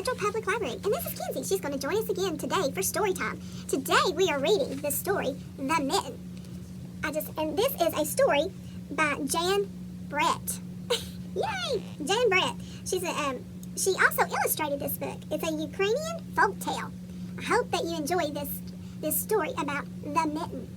Central Public Library, and this is Kenzie. She's going to join us again today for story time. Today we are reading the story, The Mitten. And this is a story by Jan Brett. Yay! Jan Brett. She also illustrated this book. It's a Ukrainian folk tale. I hope that you enjoy this story about The Mitten.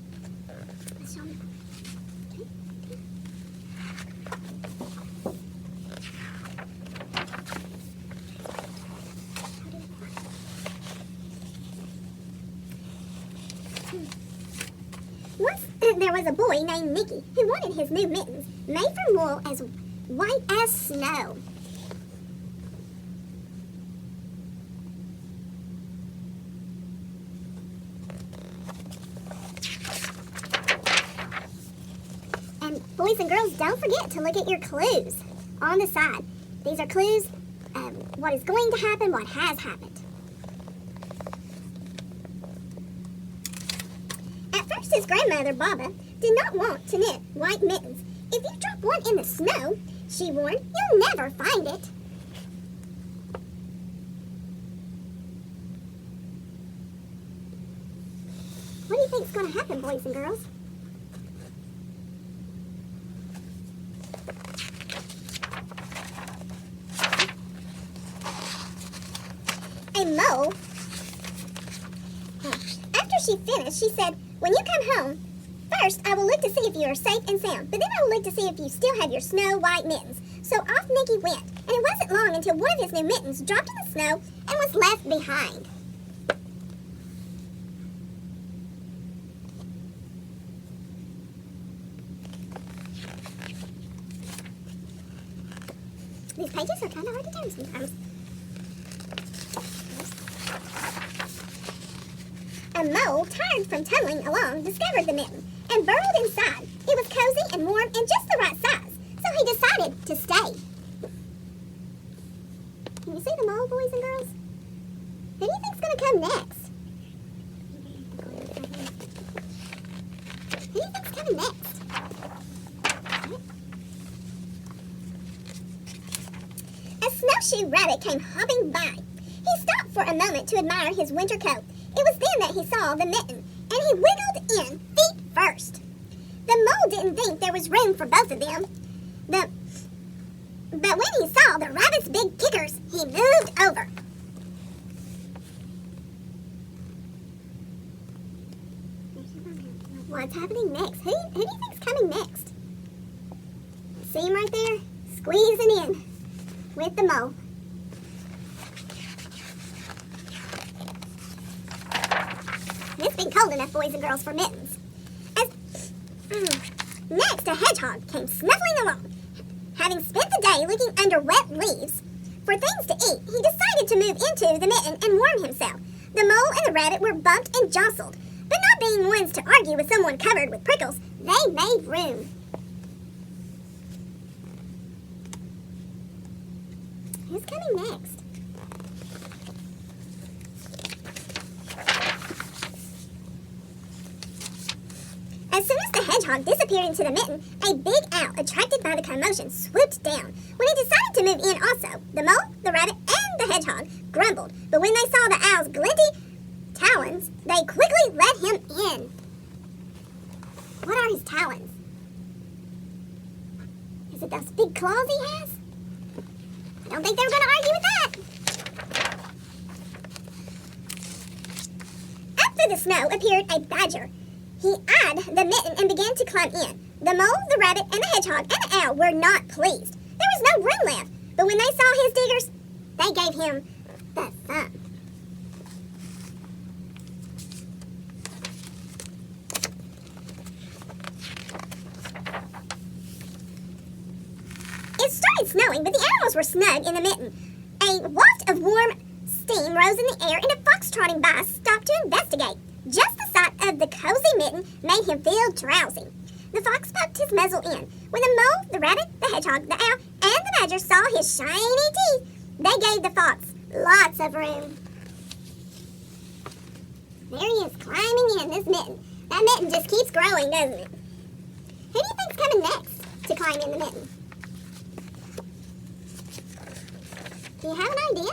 Once there was a boy named Nicky who wanted his new mittens made from wool as white as snow. And boys and girls, don't forget to look at your clues on the side. These are clues of what is going to happen, what has happened. His grandmother, Baba, did not want to knit white mittens. If you drop one in the snow, she warned, you'll never find it. What do you think's going to happen, boys and girls? A mole. After she finished, she said, when you come home, first I will look to see if you are safe and sound, but then I will look to see if you still have your snow-white mittens. So off Nicky went, and it wasn't long until one of his new mittens dropped in the snow and was left behind. These pages are kind of hard to turn sometimes. A mole, tired from tumbling along, discovered the mitten and burrowed inside. It was cozy and warm and just the right size, so he decided to stay. Can you see the mole, boys and girls? Who do you think's going to come next? Who do you think's coming next? A snowshoe rabbit came hopping by. He stopped for a moment to admire his winter coat. It was then that he saw the mitten, and he wiggled in feet first. The mole didn't think there was room for both of them. But when he saw the rabbit's big kickers, he moved over. What's happening next? Who do you think's coming next? See him right there? Squeezing in with the mole. It's been cold enough, boys and girls, for mittens. Next, a hedgehog came snuffling along. Having spent the day looking under wet leaves for things to eat, he decided to move into the mitten and warm himself. The mole and the rabbit were bumped and jostled, but not being ones to argue with someone covered with prickles, they made room. Who's coming next? As soon as the hedgehog disappeared into the mitten, a big owl, attracted by the commotion, swooped down. When he decided to move in also, the mole, the rabbit, and the hedgehog grumbled. But when they saw the owl's glinty talons, they quickly let him in. What are his talons? Is it those big claws he has? I don't think they were going to argue with that. After the snow appeared a badger. He eyed the mitten and began to climb in. The mole, the rabbit, and the hedgehog, and the owl were not pleased. There was no room left. But when they saw his diggers, they gave him the thumb. It started snowing, but the animals were snug in the mitten. A waft of warm steam rose in the air, and a fox trotting by stopped to investigate. Just the sight of the cozy mitten made him feel drowsy. The fox poked his muzzle in. When the mole, the rabbit, the hedgehog, the owl, and the badger saw his shiny teeth, they gave the fox lots of room. There he is, climbing in this mitten. That mitten just keeps growing, doesn't it? Who do you think's coming next to climb in the mitten? Do you have an idea?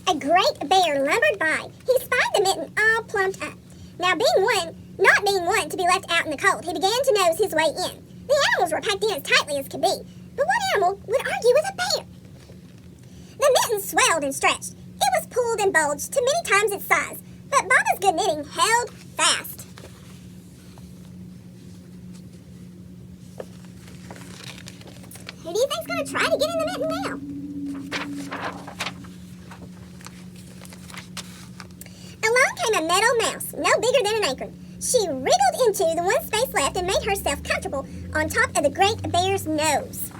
A great bear lumbered by. He spied the Mitten all plumped up. Now, not being one to be left out in the cold, he began to nose his way in. The animals were packed in as tightly as could be. But what animal would argue with a bear? The Mitten swelled and stretched. It was pulled and bulged to many times its size, but Baba's good knitting held fast. Who do you think's going to try to get in the Mitten now? Along came a meadow mouse, no bigger than an acorn. She wriggled into the one space left and made herself comfortable on top of the great bear's nose.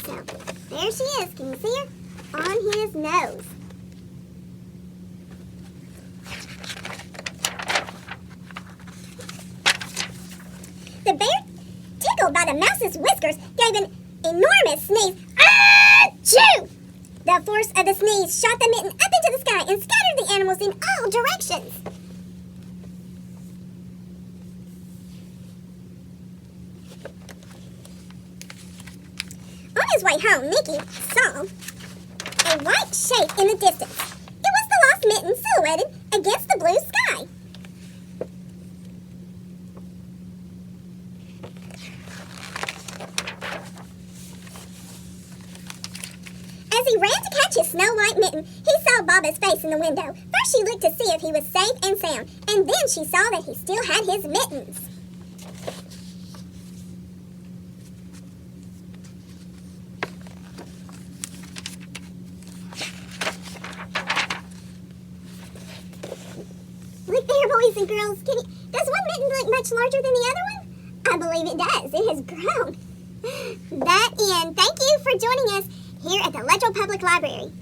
So, there she is. Can you see her? On his nose. The bear, tickled by the mouse's whiskers, gave an enormous sneeze. Achoo! The force of the sneeze shot the Mitten up into the sky and scattered the animals in all directions. On his way home, Mickey saw a white shape in the distance. It was the lost Mitten silhouetted against the blue sky. As he ran to catch his snow-white Mitten, he saw Baba's face in the window. First she looked to see if he was safe and sound, and then she saw that he still had his mittens. Look there, boys and girls. Does one mitten look much larger than the other one? I believe it does. It has grown. That end. Thank you for joining us here at the Ledgell Public Library.